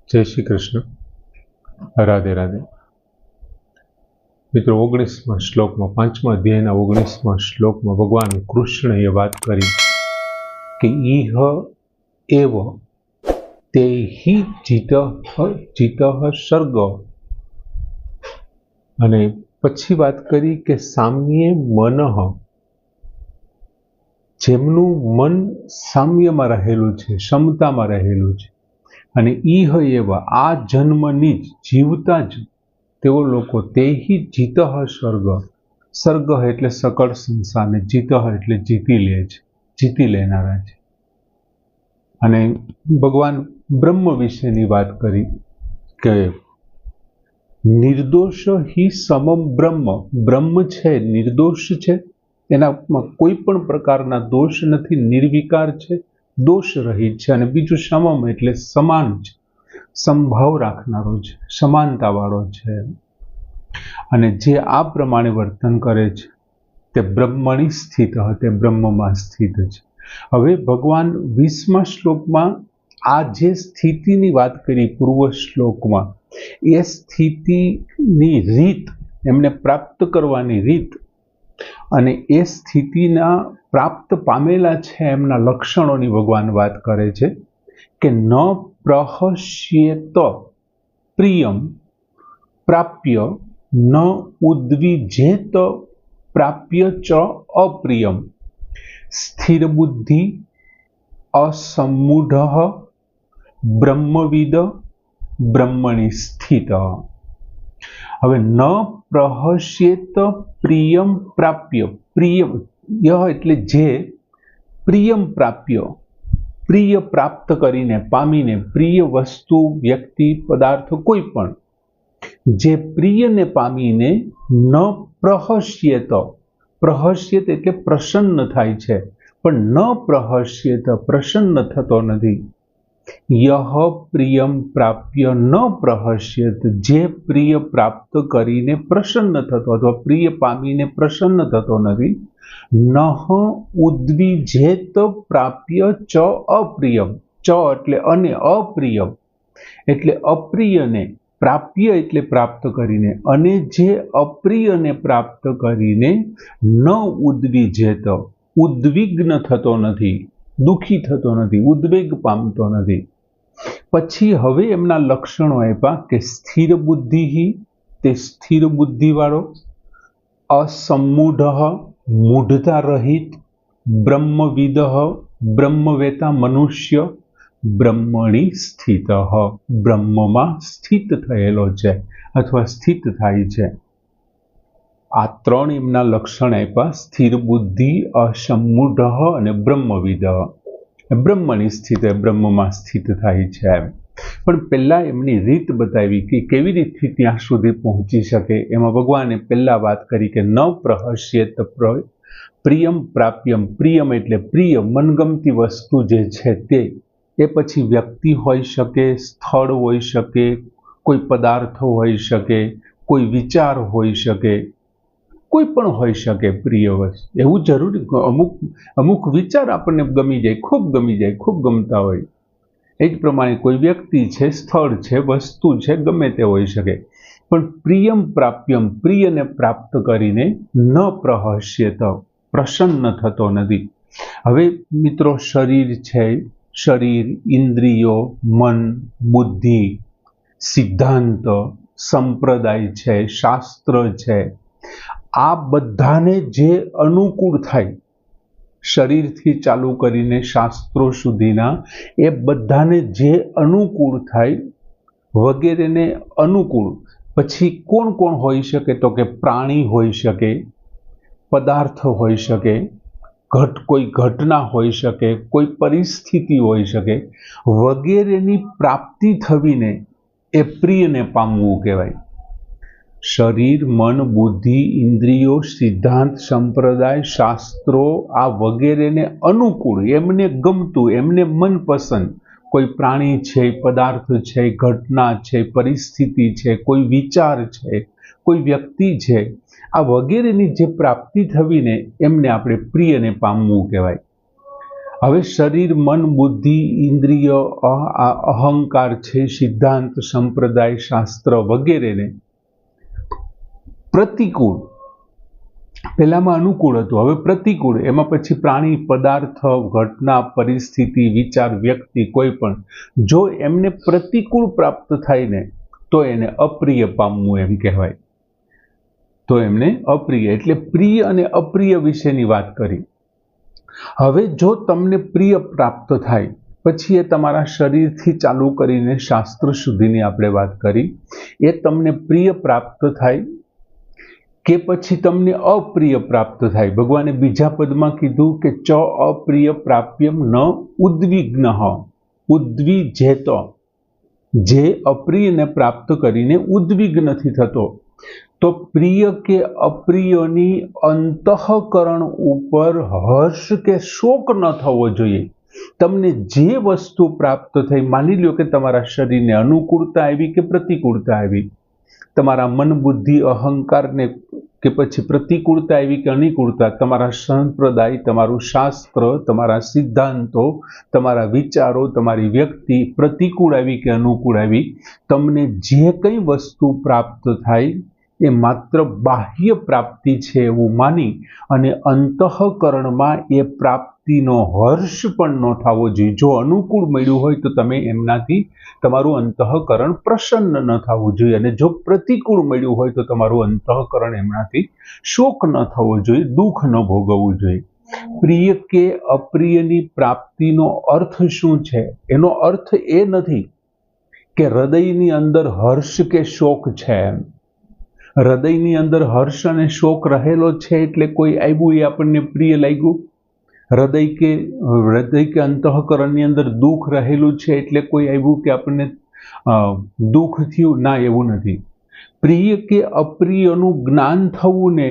जय श्री कृष्ण। राधे राधे। मित्रों, 19मा श्लोक में 5मा अध्याय 19मा श्लोक में भगवान कृष्ण ये बात करी कि इह एव ते ही जीतः सर्ग, अने पछी बात करी के साम्ये मनः, जेमनु मन साम्य में रहेलू छे, समता में रहेलू छे, અને ઈહ એવા આ જન્મની જ જીવતા જ તેઓ લોકો તે ही જીતઃ સ્વર્ગ, સ્વર્ગ એટલે સકળ સંસારને, જીતઃ એટલે જીતી લે છે, જીતી લેનારા છે। અને ભગવાન બ્રહ્મ વિશેની વાત કરી કે નિર્દોષ હિ સમમ બ્રહ્મ, બ્રહ્મ છે નિર્દોષ છે, એનામાં કોઈ પણ પ્રકારના દોષ નથી, નિર્વિકાર છે, दोष रहित है, અને बीजू समम એટલે સમાન છે, સંભાવ રાખનારો છે, સમાનતા વાળો છે, અને જે આ પ્રમાણે વર્તન કરે છે તે બ્રહ્મણી સ્થિત, તે બ્રહ્મમાં સ્થિત છે। હવે ભગવાન 20મા શ્લોકમાં આ જે સ્થિતિની વાત કરી પૂર્વ શ્લોકમાં, એ સ્થિતિની રીત, એમને પ્રાપ્ત કરવાની રીત અને એ સ્થિતિના प्राप्त पामेला छे एमना लक्षणोनी भगवान बात करे छे कि न प्रहस्येत प्रियम प्राप्य न उद्विजेत प्राप्य च अप्रियम स्थिर बुद्धि असम्मूढ़ ब्रह्मविद ब्रह्मणि स्थित। हवे न प्रहस्येत प्रियम प्राप्य, प्रियम यह એટલે જે પ્રિયમ પ્રાપ્ય, પ્રિય પ્રાપ્ત કરીને, પામીને, પ્રિય વસ્તુ, વ્યક્તિ, પદાર્થ કોઈ પણ જે પ્રિયને પામીને ન પ્રહસ્યત, પ્રહસ્યત એટલે પ્રસન્ન થાય છે, પણ ન પ્રહસ્યત પ્રસન્ન થતો નથી। यह प्रियम प्राप्य न प्रहस्यत, जे प्रिय प्राप्त करीने प्रसन्न थतो अथवा प्रिय पामीने प्रसन्न थतो नथी, नह उद्विजेत प्राप्य च अप्रियम, च एटले अने अप्रियम एटले अप्रियने प्राप्य एटले प्राप्त करीने, अने जे अप्रियने प्राप्त करीने न उद्विजेत, उद्विग्न थतो नथी, दुखी थतो नथी, उद्वेग पामतो नथी। पछी हवे एमना लक्षणों आप्या के स्थिर बुद्धि ही, ते स्थिर बुद्धि वाळो, असम्मूढ़ मूढ़ता रहित, ब्रह्मविद ब्रह्मवेता मनुष्य, ब्रह्मणि स्थित ब्रह्ममां स्थित थयेलो छे अथवा स्थित थाय छे। आ त्रण एमना लक्षण आप्या, स्थिर बुद्धि, असम्मूढ़ अने ब्रह्मविद, ब्रह्मनी स्थित, ब्रह्ममां स्थित थाय छे। पण पहेला एमनी रीत बतावी कि केवी रीतथी त्यां सुधी पहोंची शके। एमां भगवाने पहेला बात करी के न प्रहस्येत प्रियम प्राप्यम, प्रियम एटले प्रिय, मनगमती वस्तु जे छे ते, ए पछी व्यक्ति होई शके, स्थळ होई शके, कोई पदार्थ होई शके, कोई विचार होई शके, कोई पण होई शके प्रिय वस्तु। एवुं जरूरी अमुक विचार आपने गमी जाए, खूब गमी जाए, खूब गमता होय, एज प्रमाणे कोई व्यक्ति छे, स्थळ छे, वस्तु छे, गमे ते होई शके। पण प्रियम प्राप्यम, प्रिय ने प्राप्त करीने न प्रहस्यत, प्रसन्न थतो नथी। हवे मित्रों, शरीर छे, शरीर, इंद्रियो, मन, बुद्धि, सिद्धांत, संप्रदाय छे, शास्त्र छे, आ बधाने जे अनुकूल थाय, शरीर थी चालू करीने शास्त्रों सुधीना, ए बधाने जे अनुकूल थाय वगैरे ने अनुकूल, पछी कोण कोण होई शके तो के प्राणी होई शके, पदार्थ होई शके, कोई घटना होई शके, कोई परिस्थिति होई शके, वगैरेनी प्राप्ति थवीने ए प्रियने पामवुं कहेवाय। शरीर, मन, बुद्धि, इंद्रियो, सिद्धांत, संप्रदाय, शास्त्रों आ वगैरे ने अनुकूल, एमने गमतुं, एमने मनपसंद कोई प्राणी छे, पदार्थ छे, घटना छे, परिस्थिति छे, कोई विचार छे, कोई व्यक्ति छे, आ वगैरेनी जे प्राप्ति थवीने एमने आपणे प्रियने पामवुं कहेवाय। હવે શરીર, મન, બુદ્ધિ, ઇન્દ્રિય, અહંકાર છે, સિદ્ધાંત, સંપ્રદાય, શાસ્ત્ર વગેરેને પ્રતિકૂળ, પહેલામાં અનુકૂળ હતું, હવે પ્રતિકૂળ, એમાં પછી પ્રાણી, પદાર્થ, ઘટના, પરિસ્થિતિ, વિચાર, વ્યક્તિ, કોઈ પણ જો એમને પ્રતિકૂળ પ્રાપ્ત થાય ને તો એને અપ્રિય પામવું એમ કહેવાય. તો એમને અપ્રિય, એટલે પ્રિય અને અપ્રિય વિશેની વાત કરી. હવે જો તમને પ્રિય પ્રાપ્ત થાય પછી એ તમારા શરીરથી ચાલુ કરીને શાસ્ત્ર સુધીની આપણે વાત કરી, એ તમને પ્રિય પ્રાપ્ત થાય કે પછી તમને અપ્રિય પ્રાપ્ત થાય. ભગવાને બીજા પદમાં કીધું કે ચ અપ્રિય પ્રાપ્યમ ન ઉદ્વિગ્ન ઉદ્વિજેત, જે અપ્રિયને પ્રાપ્ત કરીને ઉદ્વિગ્ન નથી થતો. તો પ્રિય કે અપ્રિયની અંતઃકરણ ઉપર હર્ષ કે શોક ન થવો જોઈએ. તમને જે વસ્તુ પ્રાપ્ત થઈ, માની લો કે તમારા શરીરને અનુકૂળતા આવી કે પ્રતિકૂળતા આવી, તમારા મન, બુદ્ધિ, અહંકારને કે પછી પ્રતિકૂળતા આવી કે અનુકૂળતા, તમારા સંપ્રદાય, તમારું શાસ્ત્ર, તમારા સિદ્ધાંતો, તમારા વિચારો, તમારી વ્યક્તિ પ્રતિકૂળ આવી કે અનુકૂળ આવી, તમને જે કંઈ વસ્તુ પ્રાપ્ત થાય એ માત્ર બાહ્ય પ્રાપ્તિ છે એવું માની અને અંતઃકરણમાં એ પ્રાપ્તિનો હર્ષ પણ ન થવો જોઈએ. જો અનુકૂળ મળ્યું હોય તો તમે એમનાથી તમારું અંતઃકરણ પ્રસન્ન ન થવું જોઈએ, અને જો પ્રતિકૂળ મળ્યું હોય તો તમારું અંતઃકરણ એમનાથી શોક ન થવો જોઈએ, દુઃખ ન ભોગવવું જોઈએ. પ્રિય કે અપ્રિયની પ્રાપ્તિનો અર્થ શું છે? એનો અર્થ એ નથી કે હૃદયની અંદર હર્ષ કે શોક છે. હૃદયની અંદર હર્ષ અને શોક રહેલો છે એટલે કોઈ આવ્યું એ આપણને પ્રિય લાગ્યું. હૃદય કે અંતઃકરણની અંદર દુઃખ રહેલું છે એટલે કોઈ આવ્યું કે આપણને દુઃખ થયું, ના, એવું નથી. પ્રિય કે અપ્રિયનું જ્ઞાન થવું ને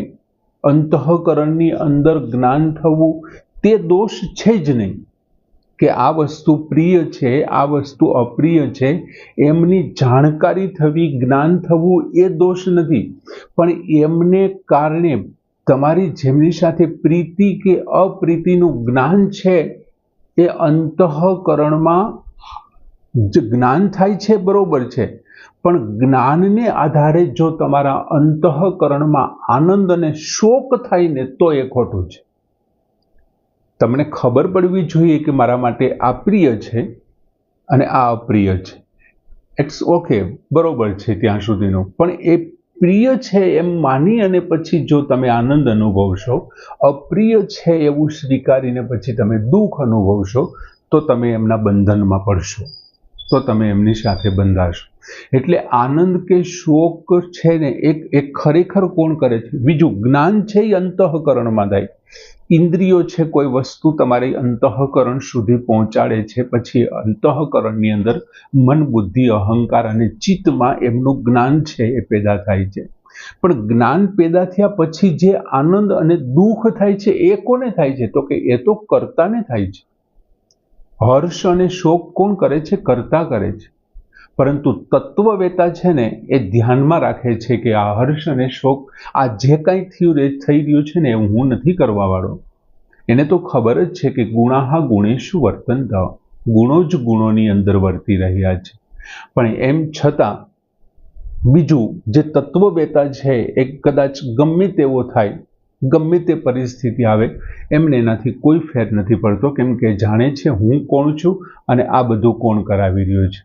અંતઃકરણની અંદર જ્ઞાન થવું તે દોષ છે જ નહીં. કે આ વસ્તુ પ્રિય છે, આ વસ્તુ અપ્રિય છે, એમની જાણકારી થવી, જ્ઞાન થવું એ દોષ નથી. પણ એમને કારણે તમારી જેમની સાથે પ્રીતિ કે અપ્રીતિનું જ્ઞાન છે એ અંતઃકરણમાં જ્ઞાન થાય છે, બરોબર છે, પણ જ્ઞાનને આધારે જો તમારા અંતઃકરણમાં આનંદ અને શોક થાય ને તો એ ખોટું છે. તમને ખબર પડવી જોઈએ કે મારા માટે આ પ્રિય છે અને આ અપ્રિય છે. ઇટ્સ ઓકે, બરોબર છે ત્યાં સુધીનું. પણ એ પ્રિય છે એમ માની અને પછી જો તમે આનંદ અનુભવશો, અપ્રિય છે એવું સ્વીકારીને પછી તમે દુઃખ અનુભવશો, તો તમે એમના બંધનમાં પડશો, તો તમે એમની સાથે બંધાશો. એટલે આનંદ કે શોક છે ને એક ખરેખર કોણ કરે છે? બીજું જ્ઞાન છે એ અંતઃકરણમાં થાય. ઇન્દ્રિયો છે, કોઈ વસ્તુ તમારી અંતઃકરણ સુધી પહોંચાડે છે, પછી અંતઃકરણની અંદર મન, બુદ્ધિ, અહંકાર અને ચિત્તમાં એમનું જ્ઞાન છે એ પેદા થાય છે. પણ જ્ઞાન પેદા થયા પછી જે આનંદ અને દુઃખ થાય છે એ કોને થાય છે? તો કે એ તો કર્તાને થાય છે. હર્ષ અને શોક કોણ કરે છે? કર્તા કરે છે. પરંતુ તત્વવેતા છે ને એ ધ્યાનમાં રાખે છે કે આ હર્ષ અને શોક, આ જે કાંઈ થઈ રહ્યું છે ને એ હું નથી કરવા વાળો. એને તો ખબર જ છે કે ગુણાહ ગુણેષુ વર્તન્ત, ગુણો જ ગુણોની અંદર વર્તી રહ્યા છે. પણ એમ છતાં બીજું જે તત્વવેતા છે એ કદાચ ગમે તેવો થાય, ગમે તે પરિસ્થિતિ આવે, એમને એનાથી કોઈ ફેર નથી પડતો, કેમ કે જાણે છે હું કોણ છું અને આ બધું કોણ કરાવી રહ્યું છે.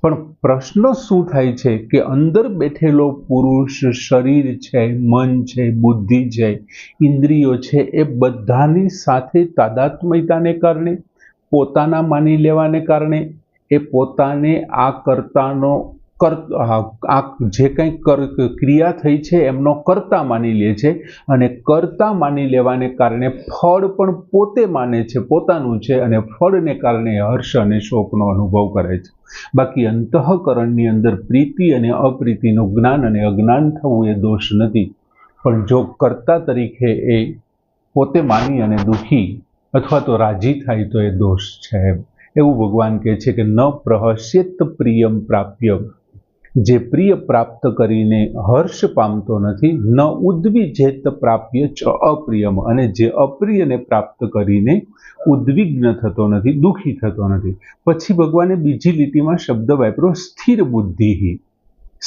પણ પ્રશ્ન શું થાય છે કે અંદર બેઠેલો પુરુષ, શરીર છે, મન છે, બુદ્ધિ છે, ઇન્દ્રિયો છે, એ બધાની સાથે તાદાત્મ્યતાને કારણે, પોતાના માની લેવાને કારણે એ પોતાને આ કર્તાનો આ જે કંઈ ક્રિયા થઈ છે એમનો કર્તા માની લે છે, અને કર્તા માની લેવાને કારણે ફળ પણ પોતે માને છે, પોતાનું છે, અને ફળને કારણે હર્ષ અને શોકનો અનુભવ કરે છે. બાકી અંતઃકરણની અંદર પ્રીતિ અને અપ્રીતિનું જ્ઞાન અને અજ્ઞાન થવું એ દોષ નથી. પણ જો કર્તા તરીકે એ પોતે માની અને દુઃખી અથવા તો રાજી થાય તો એ દોષ છે. એવું ભગવાન કહે છે કે ન પ્રહસ્યેત પ્રિયમ પ્રાપ્ય, જે પ્રિય પ્રાપ્ત કરીને હર્ષ પામતો નથી, ન ઉદ્વિજેત પ્રાપ્ય ચ અપ્રિયમ, અને જે અપ્રિયને પ્રાપ્ત કરીને ઉદ્વિગ્ન થતો નથી, દુઃખી થતો નથી. પછી ભગવાને બીજી લીટીમાં શબ્દ વાપર્યો સ્થિર બુદ્ધિ.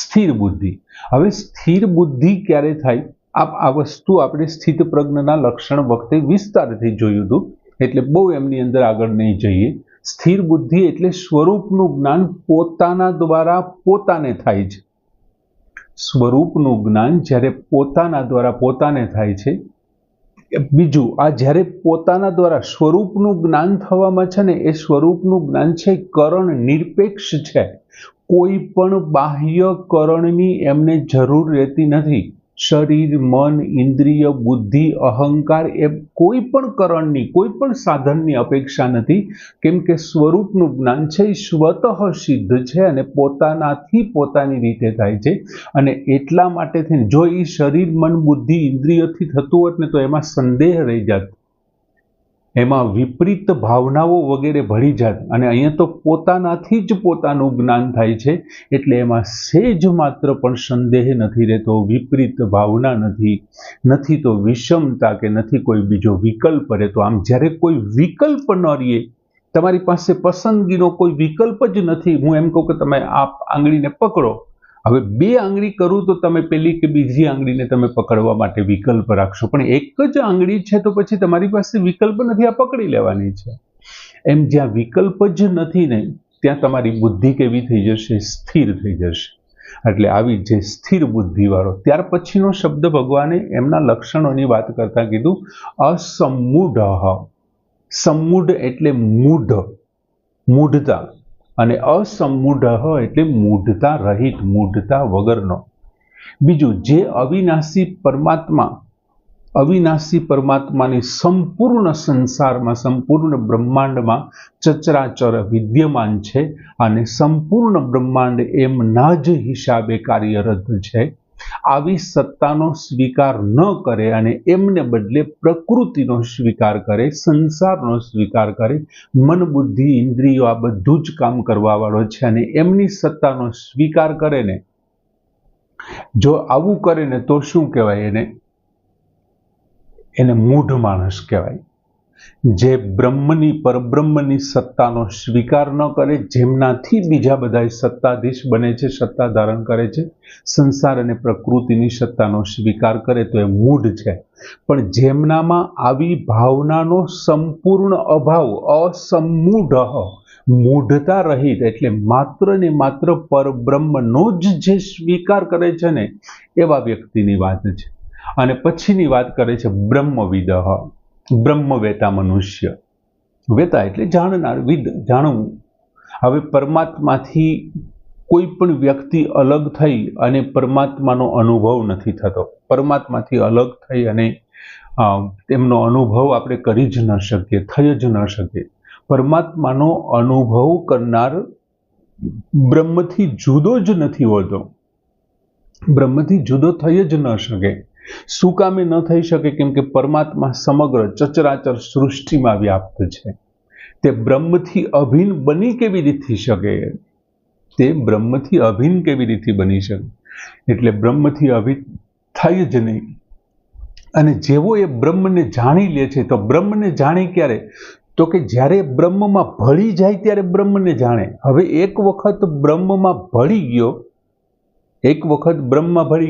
સ્થિર બુદ્ધિ. હવે સ્થિર બુદ્ધિ ક્યારે થાય? આ વસ્તુ આપણે સ્થિત પ્રજ્ઞના લક્ષણ વખતે વિસ્તારથી જોયું હતું, એટલે બહુ એમની અંદર આગળ નહીં જઈએ. સ્થિર બુદ્ધિ એટલે સ્વરૂપનું જ્ઞાન પોતાના દ્વારા પોતાને થાય છે. સ્વરૂપનું જ્ઞાન જ્યારે પોતાના દ્વારા પોતાને થાય છે. બીજું, આ જ્યારે પોતાના દ્વારા સ્વરૂપનું જ્ઞાન થવામાં છે ને, એ સ્વરૂપનું જ્ઞાન છે કરણ નિરપેક્ષ છે. કોઈ પણ બાહ્ય કરણની એમને જરૂર રહેતી નથી. શરીર, મન, ઇન્દ્રિય, બુદ્ધિ, અહંકાર એ કોઈ પણ કરણની, કોઈ પણ સાધનની અપેક્ષા નથી. કેમ કે સ્વરૂપનું જ્ઞાન છે એ સ્વતઃ સિદ્ધ છે અને પોતાનાથી પોતાની રીતે થાય છે. અને એટલા માટે થઈને જો એ શરીર, મન, બુદ્ધિ, ઇન્દ્રિયથી થતું હોત ને તો એમાં સંદેહ રહી જાત, એમાં વિપરીત ભાવનાઓ વગેરે ભળી જાત. અને અહીંયા તો પોતાનાથી જ પોતાનું જ્ઞાન થાય છે, એટલે એમાં સેજ માત્ર પણ સંદેહ નથી રહેતો, વિપરીત ભાવના નથી તો વિષમતા કે નથી કોઈ બીજો વિકલ્પ રહેતો. આમ જ્યારે કોઈ વિકલ્પ ન રહે, તમારી પાસે પસંદગીનો કોઈ વિકલ્પ જ નથી. હું એમ કહું કે તમે આ આંગળીને પકડો, હવે બે આંગળી કરું તો તમે પેલી કે બીજી આંગળીને તમે પકડવા માટે વિકલ્પ રાખશો, પણ એક જ આંગળી છે તો પછી તમારી પાસે વિકલ્પ નથી, આ પકડી લેવાની છે. એમ જ્યાં વિકલ્પ જ નથી ને, ત્યાં તમારી બુદ્ધિ કેવી થઈ જશે? સ્થિર થઈ જશે. એટલે આવી જે સ્થિર બુદ્ધિવાળો. ત્યાર પછીનો શબ્દ ભગવાને એમના લક્ષણોની વાત કરતા કીધું અસમ્મૂઢ. સમ્મૂઢ એટલે મૂઢ, મૂઢતા, અને અસમ્મૂઢ એટલે મૂઢતા રહિત, મૂઢતા વગરનો. બીજું, જે અવિનાશી પરમાત્માની સંપૂર્ણ સંસારમાં, સંપૂર્ણ બ્રહ્માંડમાં ચચરાચર વિદ્યમાન છે અને સંપૂર્ણ બ્રહ્માંડ એમના જ હિસાબે કાર્યરત છે. આવી સત્તાનો સ્વીકાર ન કરે અને એમને બદલે પ્રકૃતિનો સ્વીકાર કરે, સંસારનો સ્વીકાર કરે, મન, બુદ્ધિ, ઇન્દ્રિયો આ બધું જ કામ કરવા વાળો છે, અને એમની સત્તાનો સ્વીકાર કરે ને, જો આવું કરે ને તો શું કહેવાય? એને મૂઢ માણસ કહેવાય. જે પરબ્રહ્મની સત્તાનો સ્વીકાર ન કરે, જેમનાથી બીજા બધા સત્તાધીશ બને છે, સત્તા ધારણ કરે છે, સંસાર અને પ્રકૃતિની સત્તાનો સ્વીકાર કરે તો એ મૂઢ છે. પણ જેમનામાં આવી ભાવનાનો સંપૂર્ણ અભાવ, અસમ્મૂઢ, મૂઢતા રહિત, એટલે માત્ર ને માત્ર પરબ્રહ્મનો જ જે સ્વીકાર કરે છે ને, એવા વ્યક્તિની વાત છે. અને પછીની વાત કરે છે બ્રહ્મવિદ, બ્રહ્મવેતા મનુષ્ય. વેતા એટલે જાણનાર, વિદ જાણવું. હવે પરમાત્માથી કોઈ પણ વ્યક્તિ અલગ થઈ અને પરમાત્માનો અનુભવ નથી થતો. પરમાત્માથી અલગ થઈ અને તેમનો અનુભવ આપણે કરી જ ન શકીએ, થઈ જ ન શકીએ. પરમાત્માનો અનુભવ કરનાર બ્રહ્મથી જુદો જ નથી હોતો, બ્રહ્મથી જુદો થઈ જ ન શકે. શું કામે ન થઈ શકે? કેમ કે પરમાત્મા સમગ્ર ચચરાચર સૃષ્ટિમાં વ્યાપ્ત છે. તે બ્રહ્મથી અભિન્ન બની કેવી રીતે થઈ શકે? તે બ્રહ્મથી અભિન્ન કેવી રીતે બની શકે? એટલે બ્રહ્મથી અભિન્ન થાય જ નહીં. અને જેવો એ બ્રહ્મને જાણી લે છે, તો બ્રહ્મને જાણી ક્યારે? તો કે જ્યારે બ્રહ્મમાં ભળી જાય ત્યારે બ્રહ્મને જાણે. હવે એક વખત બ્રહ્મમાં ભળી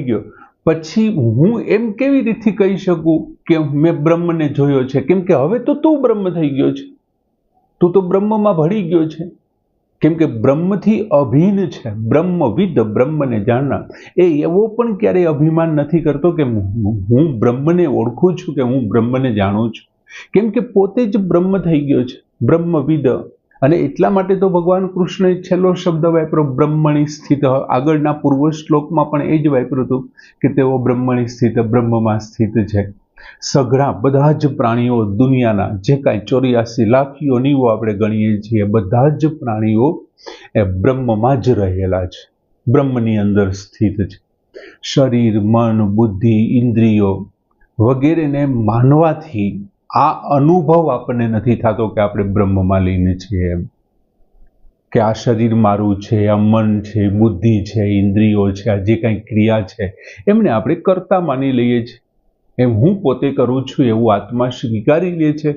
ગયો, પછી હું એમ કેવી રીતે કહી શકું કે મેં બ્રહ્મને જોયો છે? કેમ કે હવે તો તું બ્રહ્મ થઈ ગયો છે, તું તો બ્રહ્મમાં ભળી ગયો છે. કેમ કે બ્રહ્મથી અભિન્ન છે. બ્રહ્મવિદ, બ્રહ્મને જાણનાર, એ એવો પણ ક્યારેય અભિમાન નથી કરતો કે હું બ્રહ્મને ઓળખું છું, કે હું બ્રહ્મને જાણું છું. કેમ કે પોતે જ બ્રહ્મ થઈ ગયો છે, બ્રહ્મવિદ. અને એટલા માટે તો ભગવાન કૃષ્ણએ છેલ્લો શબ્દ વાપર્યો બ્રહ્મણી સ્થિત. આગળના પૂર્વ શ્લોકમાં પણ એ જ વાપર્યું હતું કે તેઓ બ્રહ્મણી સ્થિત, બ્રહ્મમાં સ્થિત છે. સઘળા બધા જ પ્રાણીઓ દુનિયાના જે કાંઈ 84 લાખ યોનિઓ આપણે ગણીએ છીએ, બધા જ પ્રાણીઓ એ બ્રહ્મમાં જ રહેલા છે, બ્રહ્મની અંદર સ્થિત છે. શરીર, મન, બુદ્ધિ, ઇન્દ્રિયો વગેરેને માનવાથી આ અનુભવ આપણને નથી થતો કે આપણે બ્રહ્મમાં લીન છીએ એમ. કે આ શરીર મારું છે, આ મન છે, બુદ્ધિ છે, ઇન્દ્રિયો છે, આ જે કંઈ ક્રિયા છે એમને આપણે કર્તા માની લઈએ છીએ. એમ હું પોતે કરું છું એવું આત્મા સ્વીકારી લે છે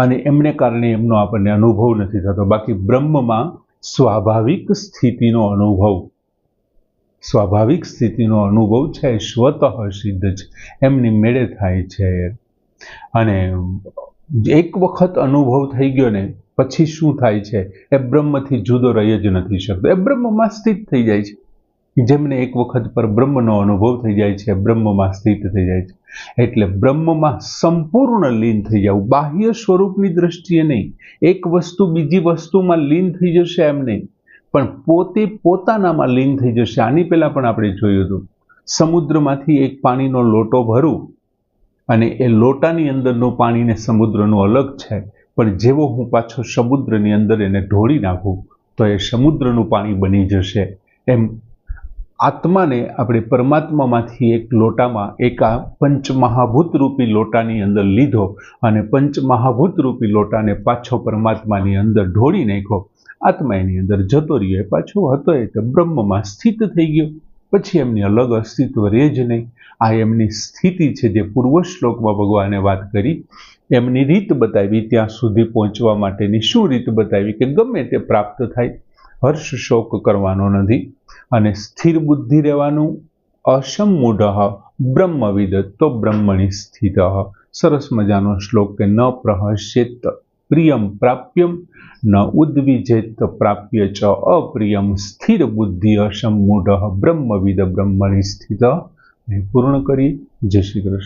અને એમને કારણે એમનો આપણને અનુભવ નથી થતો. બાકી બ્રહ્મમાં સ્વાભાવિક સ્થિતિનો અનુભવ છે, સ્વતઃ સિદ્ધ છે, એમની મેળે થાય છે. અને એક વખત અનુભવ થઈ ગયો ને પછી શું થાય છે, એ બ્રહ્મથી જુદો રહી જ નથી શકતો, એ બ્રહ્મમાં સ્થિત થઈ જાય છે. જેમને એક વખત પર બ્રહ્મનો અનુભવ થઈ જાય છે, બ્રહ્મમાં સ્થિત થઈ જાય છે. એટલે બ્રહ્મમાં સંપૂર્ણ લીન થઈ જવું, બાહ્ય સ્વરૂપની દ્રષ્ટિએ નહીં, એક વસ્તુ બીજી વસ્તુમાં લીન થઈ જશે એમ નહીં, પણ પોતે પોતાનામાં લીન થઈ જશે. આની પહેલા પણ આપણે જોયું હતું, સમુદ્રમાંથી એક પાણીનો લોટો ભરું અને એ લોટાની અંદરનું પાણી ને સમુદ્રનું અલગ છે, પણ જેવો હું પાછો સમુદ્રની અંદર એને ઢોળી નાખું તો એ સમુદ્રનું પાણી બની જશે. એમ આત્માને આપણે પરમાત્મામાંથી એક લોટામાં, એક આ પંચમહાભૂત રૂપી લોટાની અંદર લીધો અને પંચમહાભૂત રૂપી લોટાને પાછો પરમાત્માની અંદર ઢોળી નાખ્યો. આત્મા એની અંદર જતો રહ્યો, એ પાછો હતો એટલે બ્રહ્મમાં સ્થિત થઈ ગયો. પછી એમની અલગ અસ્તિત્વ રહે જ નહીં. આ એમની સ્થિતિ છે જે પૂર્વ શ્લોકમાં ભગવાને વાત કરી. એમની રીત બતાવી, ત્યાં સુધી પહોંચવા માટેની શું રીત બતાવી કે ગમે તે પ્રાપ્ત થાય, હર્ષ શોક કરવાનો નથી અને સ્થિર બુદ્ધિ રહેવાનું. અસમ્મૂઢ બ્રહ્મવિદ તો બ્રહ્મણી સ્થિત. સરસ મજાનો શ્લોક કે ન પ્રહસ્યેત પ્રિયમ પ્રાપ્યમ ન ઉદ્વિજેત પ્રાપ્ય ચ અપ્રિયમ સ્થિર બુદ્ધિ અસમ્મૂઢ બ્રહ્મવિદ બ્રહ્મણી સ્થિત. પૂર્ણ કરી. જય શ્રી કૃષ્ણ.